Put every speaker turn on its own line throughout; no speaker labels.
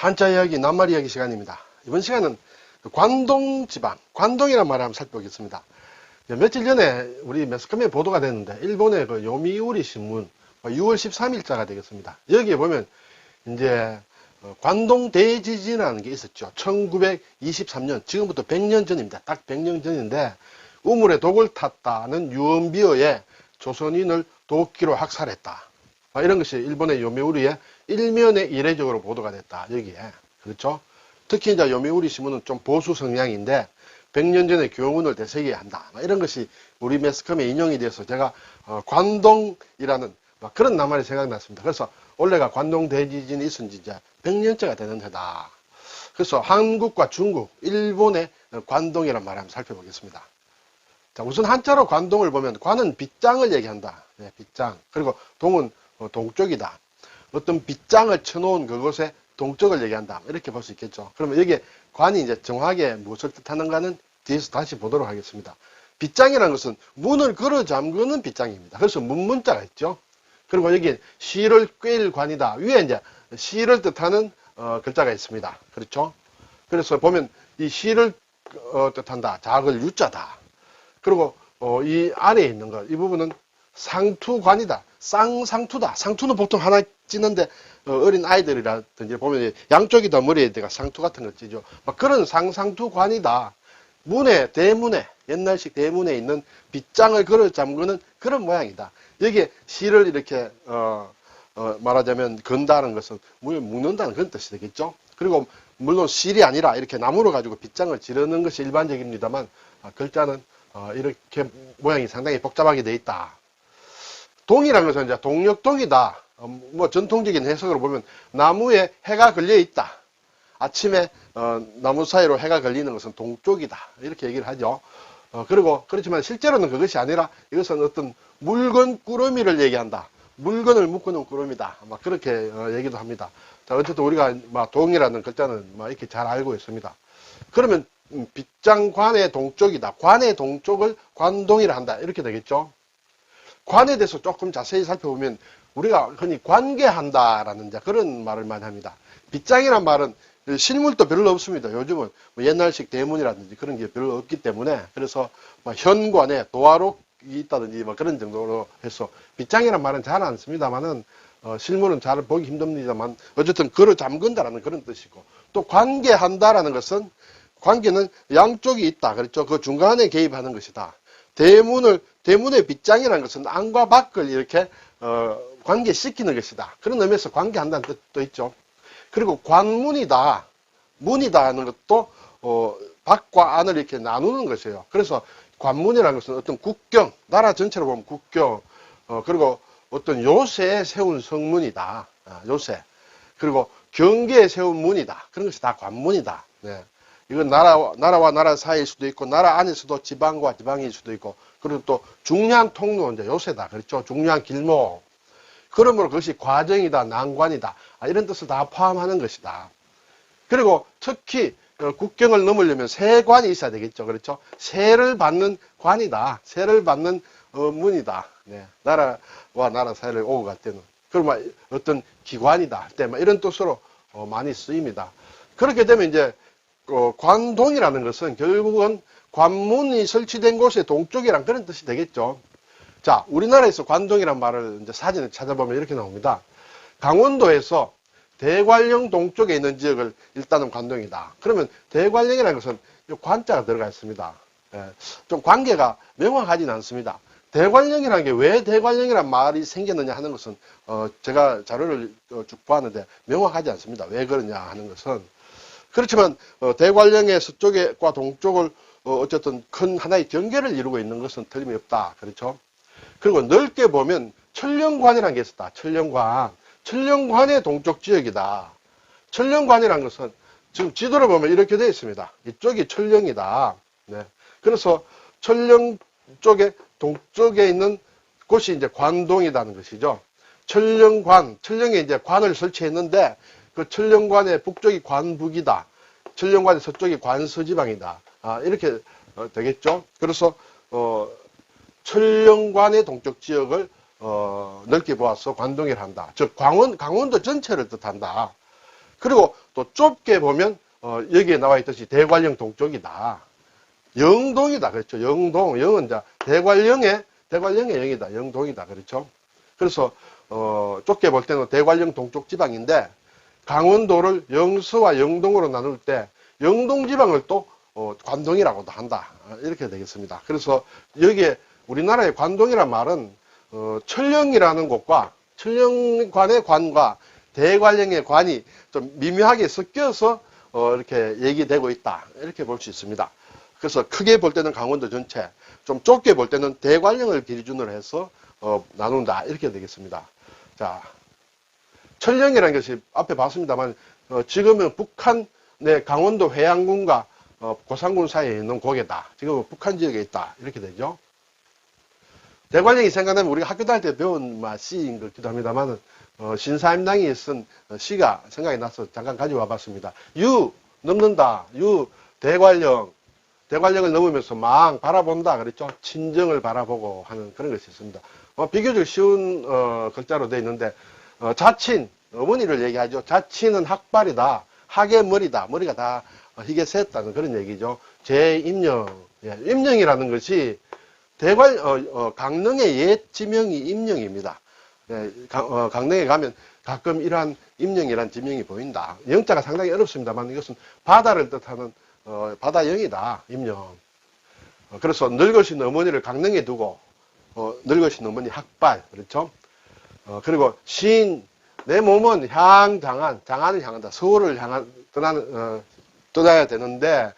한자 이야기, 낱말 이야기 시간입니다. 이번 시간은 관동 지방, 관동이라는 말을 한번 살펴보겠습니다. 며칠 전에 우리 매스컴에 보도가 됐는데, 일본의 그 요미우리 신문, 6월 13일자가 되겠습니다. 여기에 보면, 이제, 관동 대지진이라는 게 있었죠. 1923년, 지금부터 100년 전입니다. 딱 100년 전인데, 우물에 독을 탔다는 유언비어에 조선인을 도끼로 학살했다. 이런 것이 일본의 요미우리의 일면에 이례적으로 보도가 됐다. 여기에. 그렇죠? 특히 이제 요미우리 신문은 좀 보수 성향인데 100년 전의 교훈을 되새겨야 한다. 이런 것이 우리 매스컴에 인용이 돼서 제가 관동이라는 그런 낱말이 생각났습니다. 그래서 원래가 관동 대지진이 있은 지 이제 100년째가 되는 해다. 그래서 한국과 중국, 일본의 관동이라는 말을 한번 살펴보겠습니다. 자, 우선 한자로 관동을 보면 관은 빗장을 얘기한다. 네, 빗장. 그리고 동은 동쪽이다. 어떤 빗장을 쳐놓은 그곳에 동쪽을 얘기한다. 이렇게 볼 수 있겠죠. 그러면 여기에 관이 이제 정확하게 무엇을 뜻하는가는 뒤에서 다시 보도록 하겠습니다. 빗장이라는 것은 문을 걸어 잠그는 빗장입니다. 그래서 문자가 있죠. 그리고 여기 시를 꿰일 관이다. 위에 이제 시를 뜻하는 글자가 있습니다. 그렇죠. 그래서 보면 이 시를 뜻한다. 작을 유자다. 그리고 이 아래에 있는 것, 이 부분은 상투관이다. 쌍상투다. 상투는 보통 하나 찌는데 어린 아이들이라든지 보면 양쪽이 다 머리에다가 상투 같은 걸 찌죠. 막 그런 상상투관이다. 문에, 대문에, 옛날식 대문에 있는 빗장을 걸어 잠그는 그런 모양이다. 여기에 시를 이렇게 말하자면 건다는 것은 문을 묶는다는 그런 뜻이 되겠죠. 그리고 물론 실이 아니라 이렇게 나무로 가지고 빗장을 지르는 것이 일반적입니다만 글자는 이렇게 모양이 상당히 복잡하게 되어 있다. 동이라는 것은 이제 동력동이다. 뭐 전통적인 해석으로 보면 나무에 해가 걸려 있다. 아침에 나무 사이로 해가 걸리는 것은 동쪽이다. 이렇게 얘기를 하죠. 그리고 그렇지만 실제로는 그것이 아니라 이것은 어떤 물건 꾸러미를 얘기한다. 물건을 묶어놓은 꾸러미다. 막 그렇게 얘기도 합니다. 자, 어쨌든 우리가 동이라는 글자는 이렇게 잘 알고 있습니다. 그러면 빗장관의 동쪽이다. 관의 동쪽을 관동이라 한다. 이렇게 되겠죠. 관에 대해서 조금 자세히 살펴보면 우리가 흔히 관계한다라는 그런 말을 많이 합니다. 빗장이란 말은 실물도 별로 없습니다. 요즘은 옛날식 대문이라든지 그런 게 별로 없기 때문에 그래서 현관에 도화록이 있다든지 그런 정도로 해서 빗장이란 말은 잘 안 씁니다만은 실물은 잘 보기 힘듭니다만 어쨌든 걸어 잠근다라는 그런 뜻이고 또 관계한다라는 것은 관계는 양쪽이 있다. 그렇죠? 그 중간에 개입하는 것이다. 대문의 빗장이라는 것은 안과 밖을 이렇게 관계시키는 것이다. 그런 의미에서 관계한다는 뜻도 있죠. 그리고 관문이다. 문이다 하는 것도 밖과 안을 이렇게 나누는 것이에요. 그래서 관문이라는 것은 어떤 국경, 나라 전체로 보면 국경, 그리고 어떤 요새에 세운 성문이다. 요새. 그리고 경계에 세운 문이다. 그런 것이 다 관문이다. 네. 이건 나라와 나라 사이일 수도 있고, 나라 안에서도 지방과 지방일 수도 있고, 그리고 또 중요한 통로, 이제 요새다. 그렇죠? 중요한 길목. 그러므로 그것이 과정이다, 난관이다. 이런 뜻을 다 포함하는 것이다. 그리고 특히 국경을 넘으려면 세관이 있어야 되겠죠. 그렇죠? 세를 받는 관이다. 세를 받는 문이다. 네. 나라와 나라 사이를 오고 갈 때는. 그러면 어떤 기관이다. 할 때 이런 뜻으로 많이 쓰입니다. 그렇게 되면 이제 관동이라는 것은 결국은 관문이 설치된 곳의 동쪽이란 그런 뜻이 되겠죠. 자, 우리나라에서 관동이란 말을 이제 사진을 찾아보면 이렇게 나옵니다. 강원도에서 대관령 동쪽에 있는 지역을 일단은 관동이다. 그러면 대관령이라는 것은 관자가 들어가 있습니다. 예, 좀 관계가 명확하지는 않습니다. 대관령이라는 게 왜 대관령이라는 말이 생겼느냐 하는 것은 제가 자료를 쭉 보았는데 명확하지 않습니다. 왜 그러냐 하는 것은 그렇지만 대관령의 서쪽과 동쪽을 어쨌든 큰 하나의 경계를 이루고 있는 것은 틀림이 없다. 그렇죠? 그리고 넓게 보면 천령관이라는 게 있었다. 천령관. 천령관의 동쪽 지역이다. 천령관이라는 것은 지금 지도를 보면 이렇게 되어 있습니다. 이쪽이 천령이다. 네. 그래서 천령 쪽에 동쪽에 있는 곳이 이제 관동이라는 것이죠. 천령관. 천령에 이제 관을 설치했는데 그 천령관의 북쪽이 관북이다. 천령관의 서쪽이 관서지방이다. 이렇게 되겠죠. 그래서 천령관의 동쪽 지역을 넓게 보아서 관동이라 한다. 즉 강원도 전체를 뜻한다. 그리고 또 좁게 보면 여기에 나와 있듯이 대관령 동쪽이다. 영동이다. 그렇죠. 영동. 영은 이제 대관령의 영이다. 영동이다. 그렇죠. 그래서 좁게 볼 때는 대관령 동쪽 지방인데 강원도를 영서와 영동으로 나눌 때 영동 지방을 또 관동이라고도 한다. 이렇게 되겠습니다. 그래서 여기에 우리나라의 관동이란 말은 천령이라는 곳과 천령관의 관과 대관령의 관이 좀 미묘하게 섞여서 이렇게 얘기되고 있다. 이렇게 볼 수 있습니다. 그래서 크게 볼 때는 강원도 전체, 좀 좁게 볼 때는 대관령을 기준으로 해서 나눈다. 이렇게 되겠습니다. 자, 천령이라는 것이 앞에 봤습니다만 지금은 북한의 강원도 해안군과 고산군 사이에 있는 고개다. 지금은 북한 지역에 있다. 이렇게 되죠. 대관령이 생각나면 우리가 학교 다닐 때 배운 시인 것 같기도 합니다만 신사임당이 쓴 시가 생각이 나서 잠깐 가져와 봤습니다. 유 넘는다. 유 대관령을 넘으면서 막 바라본다. 그랬죠. 친정을 바라보고 하는 그런 것이 있습니다. 비교적 쉬운 글자로 되어 있는데 자친 어머니를 얘기하죠. 자친은 학발이다. 학의 머리다. 머리가 다 희게 샜다는 그런 얘기죠. 제임령. 예, 임령이라는 것이 강릉의 옛 지명이 임령입니다. 예, 강릉에 가면 가끔 이러한 임령이라는 지명이 보인다. 영자가 상당히 어렵습니다만 이것은 바다를 뜻하는 바다영이다. 임령. 그래서 늙으신 어머니를 강릉에 두고 늙으신 어머니 학발. 그렇죠? 그리고 시인 내 몸은 장안을 향한다. 서울을 떠나야 되는데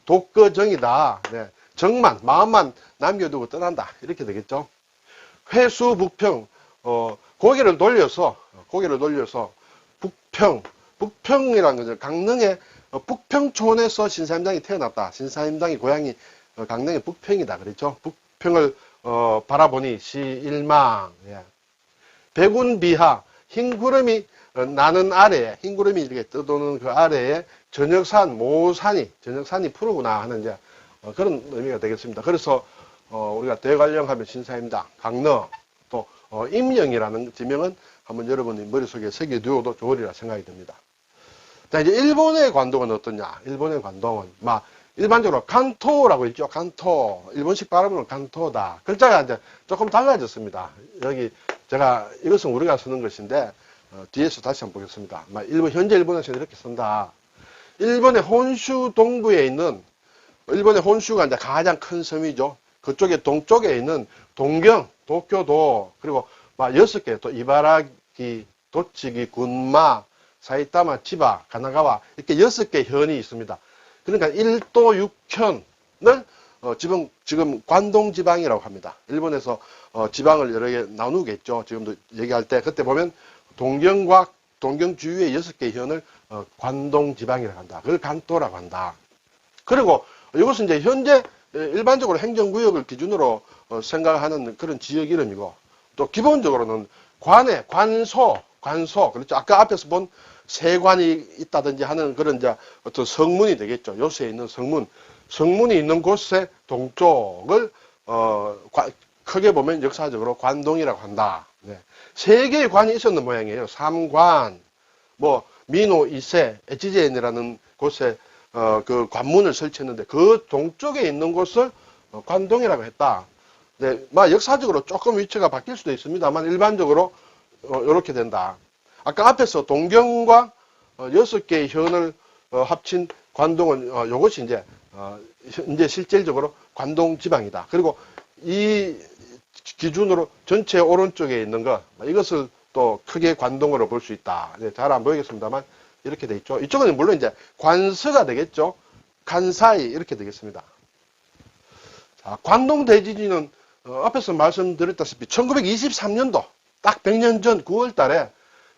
독거정이다. 네. 정만 마음만 남겨두고 떠난다. 이렇게 되겠죠. 회수북평 고개를 돌려서 북평이라는 거죠. 강릉의 북평촌에서 신사임당이 태어났다. 신사임당이 고향이 강릉의 북평이다. 그렇죠. 북평을 바라보니 시일망. 예. 백운비하 흰 구름이 나는 아래에 흰 구름이 이렇게 떠도는 그 아래에 저녁산이 푸르구나 하는 이제 그런 의미가 되겠습니다. 그래서 우리가 대관령 하면 신사임당, 강릉, 또 임령이라는 지명은 한번 여러분이 머릿속에 새겨두어도 좋으리라 생각이 듭니다. 자, 이제 일본의 관동은 어떠냐? 일본의 관동은 일반적으로 간토라고 있죠. 간토. 일본식 발음으로 간토다. 글자가 이제 조금 달라졌습니다. 여기 이것은 우리가 쓰는 것인데 뒤에서 다시 한번 보겠습니다. 현재 일본에서는 이렇게 쓴다. 일본의 혼슈 동부에 있는 일본의 혼슈가 이제 가장 큰 섬이죠. 그쪽에 동쪽에 있는 동경, 도쿄도, 그리고 6개, 또 이바라기, 도치기, 군마, 사이타마, 치바, 가나가와, 이렇게 6개 현이 있습니다. 그러니까 1도 6현을 지금 관동지방이라고 합니다. 일본에서 지방을 여러 개 나누겠죠. 지금도 얘기할 때, 그때 보면 동경과 동경 주위의 6개 현을 관동지방이라고 한다. 그걸 간토라고 한다. 그리고 이것은 이제 현재 일반적으로 행정구역을 기준으로 생각하는 그런 지역 이름이고, 또 기본적으로는 관소, 그렇죠. 아까 앞에서 본 세관이 있다든지 하는 그런 이제 어떤 성문이 되겠죠. 요새에 있는 성문이 있는 곳의 동쪽을 크게 보면 역사적으로 관동이라고 한다. 네. 3개의 관이 있었는 모양이에요. 삼관, 미노 2세, 에치제엔이라는 곳에 그 관문을 설치했는데 그 동쪽에 있는 곳을 관동이라고 했다. 네, 역사적으로 조금 위치가 바뀔 수도 있습니다만 일반적으로 이렇게 된다. 아까 앞에서 동경과 6개의 현을 합친 관동은 이것이 이제 현재 실질적으로 관동 지방이다. 그리고 이 기준으로 전체 오른쪽에 있는 것 이것을 또 크게 관동으로 볼 수 있다. 네, 잘 안 보이겠습니다만 이렇게 돼 있죠. 이쪽은 물론 이제 관서가 되겠죠. 간사이 이렇게 되겠습니다. 자, 관동 대지진은 앞에서 말씀드렸다시피 1923년도 딱 100년 전 9월 달에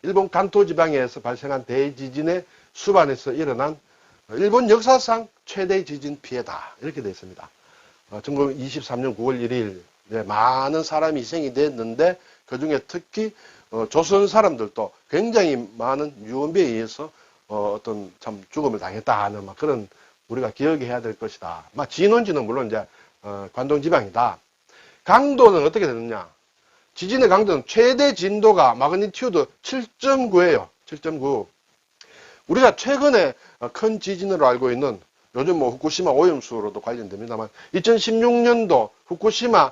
일본 간토 지방에서 발생한 대지진의 수반에서 일어난 일본 역사상 최대 지진 피해다. 이렇게 되어 있습니다. 1923년 9월 1일 네, 많은 사람이 희생이 됐는데 그중에 특히 조선 사람들도 굉장히 많은 유언비에 의해서 어떤 참 죽음을 당했다 하는 그런 우리가 기억해야 될 것이다. 진원지는 물론 이제 관동 지방이다. 강도는 어떻게 되느냐? 지진의 강도는 최대 진도가 마그니튜드 7.9예요. 7.9. 우리가 최근에 큰 지진으로 알고 있는 요즘 뭐 후쿠시마 오염수로도 관련됩니다만 2016년도 후쿠시마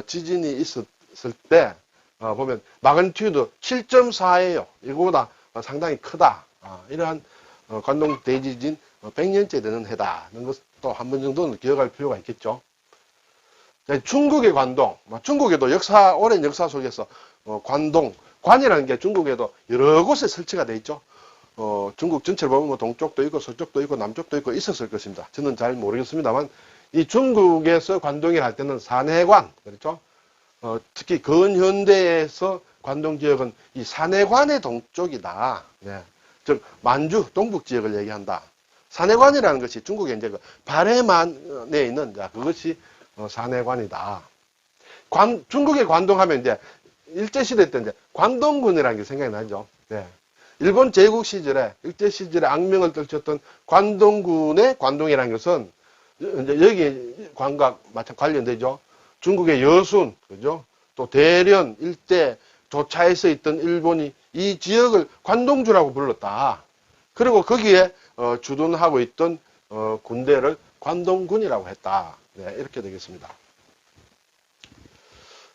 지진이 있었을 때 보면 마그니튜드 7.4예요. 이거보다 상당히 크다. 이러한 관동 대지진 100년째 되는 해다는 것도 한 번 정도는 기억할 필요가 있겠죠. 중국의 관동, 중국에도 오랜 역사 속에서 관동, 관이라는 게 중국에도 여러 곳에 설치가 돼 있죠. 중국 전체를 보면 뭐 동쪽도 있고 서쪽도 있고 남쪽도 있고 있었을 것입니다. 저는 잘 모르겠습니다만 이 중국에서 관동을 할 때는 산해관, 그렇죠? 특히 근현대에서 관동 지역은 이 산해관의 동쪽이다. 네. 즉 만주 동북 지역을 얘기한다. 산해관이라는 것이 중국의 이제 그 발해만에 있는 그것이 산해관이다. 중국의 관동하면 이제 일제시대 때 이제 관동군이라는 게 생각이 나죠. 네. 일본 제국 시절에, 일제 시절에 악명을 떨쳤던 관동군의 관동이라는 것은, 이제 여기 관과 마찬가지 관련되죠. 중국의 여순, 그죠? 또 대련 일대 조차에서 있던 일본이 이 지역을 관동주라고 불렀다. 그리고 거기에 주둔하고 있던 군대를 관동군이라고 했다. 네, 이렇게 되겠습니다.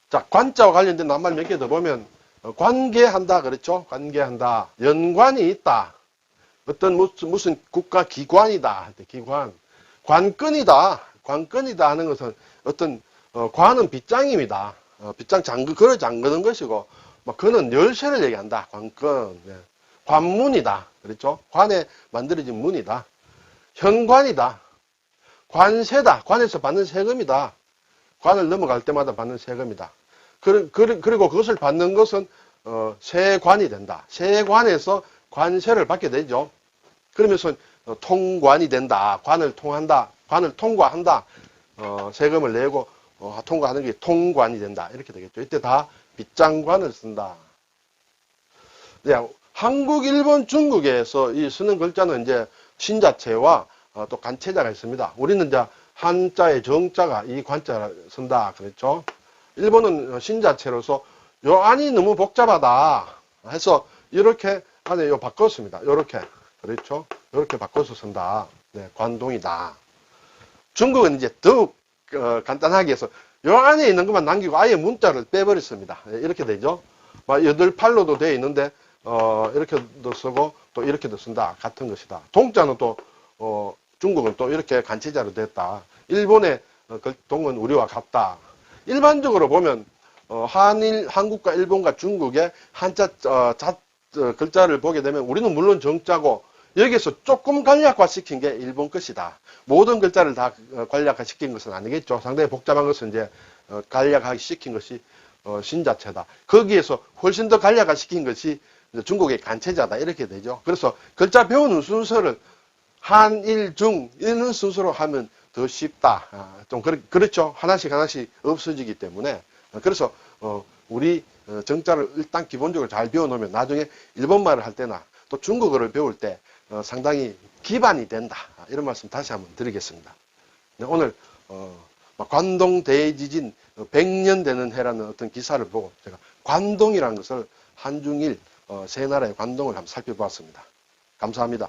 자, 관자와 관련된 낱말 몇 개 더 보면 관계한다, 그렇죠? 관계한다. 연관이 있다. 어떤 무슨 국가 기관이다. 기관. 관건이다. 관건이다 하는 것은 어떤 관은 빗장입니다. 빗장 걸어 잠그는 것이고, 그는 열쇠를 얘기한다. 관건. 네. 관문이다. 그렇죠? 관에 만들어진 문이다. 현관이다. 관세다. 관에서 받는 세금이다. 관을 넘어갈 때마다 받는 세금이다. 그리고 그것을 받는 것은 세관이 된다. 세관에서 관세를 받게 되죠. 그러면서 통관이 된다. 관을 통한다. 관을 통과한다. 세금을 내고 통과하는 게 통관이 된다. 이렇게 되겠죠. 이때 다 빗장관을 쓴다. 네, 한국, 일본, 중국에서 이 쓰는 글자는 이제 신자체와 또 간체자가 있습니다. 우리는 이제 한자의 정자가 이 관자를 쓴다. 그랬죠. 일본은 신자체로서 요 안이 너무 복잡하다 해서 이렇게 안에 요 바꿨습니다. 요렇게. 그렇죠. 요렇게 바꿔서 쓴다. 네, 관동이다. 중국은 이제 더욱 간단하게 해서 요 안에 있는 것만 남기고 아예 문자를 빼버렸습니다. 네, 이렇게 되죠. 8팔로도 되어 있는데 이렇게도 쓰고 또 이렇게도 쓴다. 같은 것이다. 동자는 또 중국은 또 이렇게 간체자로 됐다. 일본의 동은 우리와 같다. 일반적으로 보면 한국과 일본과 중국의 한자 글자를 보게 되면 우리는 물론 정자고 여기서 조금 간략화 시킨 게 일본 것이다. 모든 글자를 다 간략화 시킨 것은 아니겠죠. 상당히 복잡한 것은 이제 간략화 시킨 것이 신자체다. 거기에서 훨씬 더 간략화 시킨 것이 중국의 간체자다. 이렇게 되죠. 그래서 글자 배우는 순서를 한일 중 이런 순서로 하면 더 쉽다. 좀 그렇죠. 하나씩 없어지기 때문에. 그래서 우리 정자를 일단 기본적으로 잘 배워놓으면 나중에 일본말을 할 때나 또 중국어를 배울 때 상당히 기반이 된다. 이런 말씀 다시 한번 드리겠습니다. 네, 오늘 관동 대지진 100년 되는 해라는 어떤 기사를 보고 제가 관동이라는 것을 한중일 세 나라의 관동을 한번 살펴보았습니다. 감사합니다.